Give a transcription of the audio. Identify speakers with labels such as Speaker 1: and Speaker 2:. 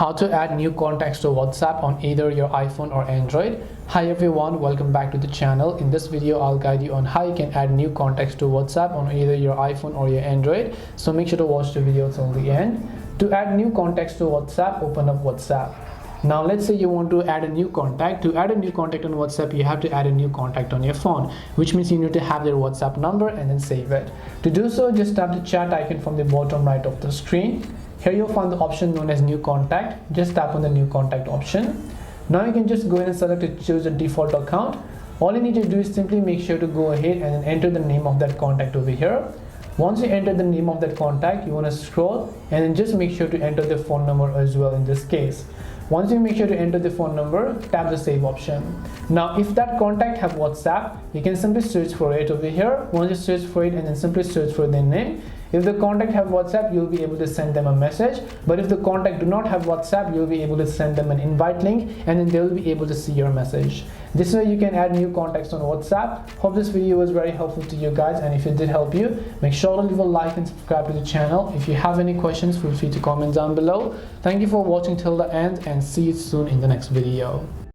Speaker 1: how to add new contacts to WhatsApp on either your iPhone or Android. Hi everyone, welcome back to the channel. In this video I'll guide you on how you can add new contacts to WhatsApp on either your iPhone or your Android, so make sure to watch the video till the end. To add new contacts to WhatsApp, open up WhatsApp. Now let's say you want to add a new contact. To add a new contact on WhatsApp, you have to add a new contact on your phone, which means you need to have their WhatsApp number and then save it. To do so, just tap the chat icon from the bottom right of the screen. Here you'll find the option known as new contact. Just tap on the new contact option. Now you can just go ahead and select to choose a default account. All you need to do is simply make sure to go ahead and then enter the name of that contact over here. Once you enter the name of that contact, you want to scroll and then just make sure to enter the phone number as well in this case. Once you make sure to enter the phone number, tap the save option. Now if that contact have WhatsApp, you can simply search for it over here. Once you search for it and then simply search for their name. If the contact have WhatsApp, you'll be able to send them a message. But if the contact do not have WhatsApp, you'll be able to send them an invite link and then they'll be able to see your message. This way you can add new contacts on WhatsApp. Hope this video was very helpful to you guys, and if it did help you, make sure to leave a like and subscribe to the channel. If you have any questions, feel free to comment down below. Thank you for watching till the end and see you soon in the next video.